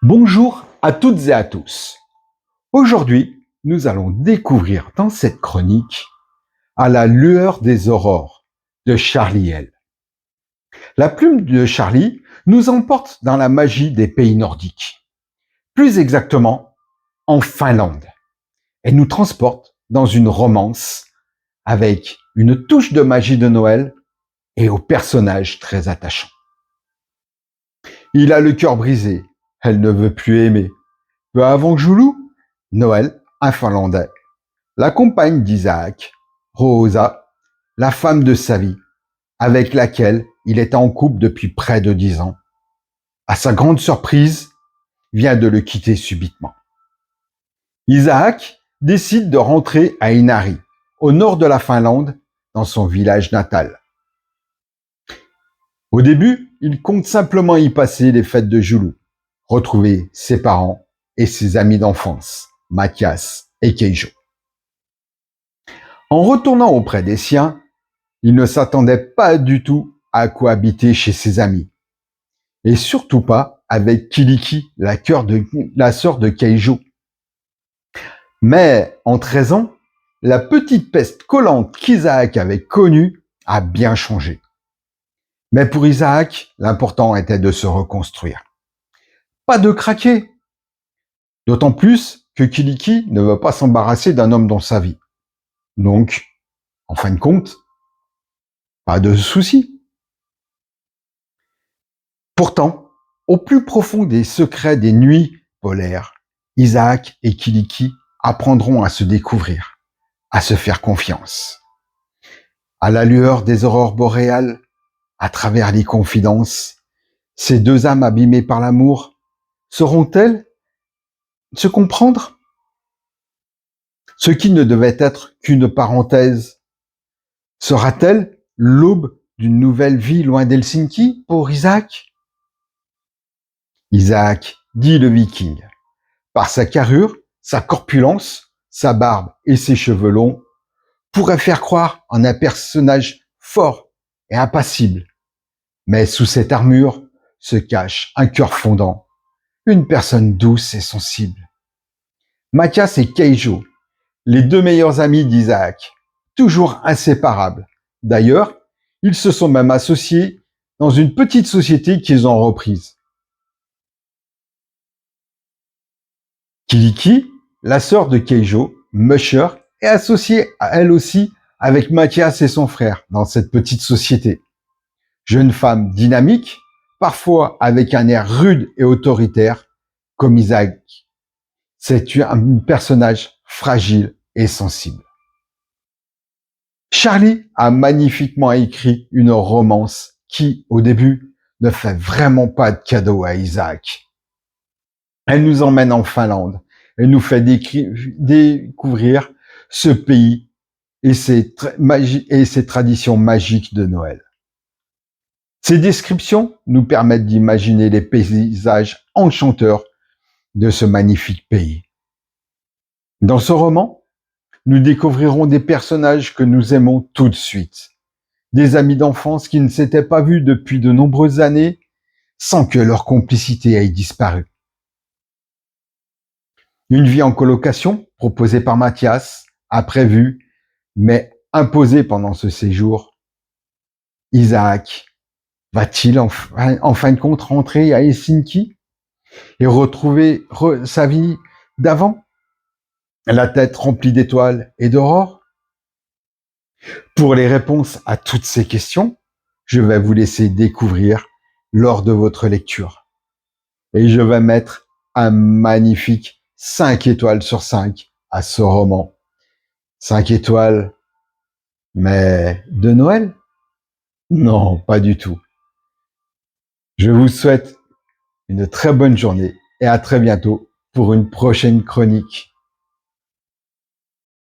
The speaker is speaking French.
Bonjour à toutes et à tous. Aujourd'hui, nous allons découvrir dans cette chronique À la lueur des aurores de Charlie L. La plume de Charlie nous emporte dans la magie des pays nordiques, plus exactement en Finlande. Elle nous transporte dans une romance avec une touche de magie de Noël et aux personnages très attachants. Il a le cœur brisé, elle ne veut plus aimer. Peu avant Joulou, Noël, un Finlandais, la compagne d'Isaac, Rosa, la femme de sa vie, avec laquelle il est en couple depuis près de 10 ans. À sa grande surprise, vient de le quitter subitement. Isaac décide de rentrer à Inari, au nord de la Finlande, dans son village natal. Au début, il compte simplement y passer les fêtes de Joulou, retrouver ses parents et ses amis d'enfance, Mathias et Keijo. En retournant auprès des siens, il ne s'attendait pas du tout à cohabiter chez ses amis, et surtout pas avec Kiliki, la sœur de Keijo. Mais en 13 ans, la petite peste collante qu'Isaac avait connue a bien changé. Mais pour Isaac, l'important était de se reconstruire. Pas de craquer. D'autant plus que Kiliki ne veut pas s'embarrasser d'un homme dans sa vie. Donc, en fin de compte, pas de souci. Pourtant, au plus profond des secrets des nuits polaires, Isaac et Kiliki apprendront à se découvrir, à se faire confiance. À la lueur des aurores boréales, à travers les confidences, ces deux âmes abîmées par l'amour sauront-elles se comprendre? Ce qui ne devait être qu'une parenthèse sera-t-elle l'aube d'une nouvelle vie loin d'Helsinki pour Isaac? Isaac, dit le Viking, par sa carrure, sa corpulence, sa barbe et ses cheveux longs, pourrait faire croire en un personnage fort et impassible. Mais sous cette armure se cache un cœur fondant, une personne douce et sensible. Mathias et Keijo, les deux meilleurs amis d'Isaac, toujours inséparables. D'ailleurs, ils se sont même associés dans une petite société qu'ils ont reprise. Kiliki, la sœur de Keijo, Musher, est associée à elle aussi avec Mathias et son frère dans cette petite société. Jeune femme dynamique, parfois avec un air rude et autoritaire, comme Isaac. C'est un personnage fragile et sensible. Charlie a magnifiquement écrit une romance qui, au début, ne fait vraiment pas de cadeau à Isaac. Elle nous emmène en Finlande. Elle nous fait découvrir ce pays et ses traditions magiques de Noël. Ces descriptions nous permettent d'imaginer les paysages enchanteurs de ce magnifique pays. Dans ce roman, nous découvrirons des personnages que nous aimons tout de suite. Des amis d'enfance qui ne s'étaient pas vus depuis de nombreuses années sans que leur complicité ait disparu. Une vie en colocation, proposée par Mathias, imprévue, mais imposée pendant ce séjour. Isaac va-t-il en fin de compte rentrer à Helsinki et retrouver sa vie d'avant, la tête remplie d'étoiles et d'aurores? Pour les réponses à toutes ces questions, je vais vous laisser découvrir lors de votre lecture. Et je vais mettre un magnifique 5 étoiles sur 5 à ce roman. 5 étoiles, mais de Noël? Non, pas du tout. Je vous souhaite une très bonne journée et à très bientôt pour une prochaine chronique.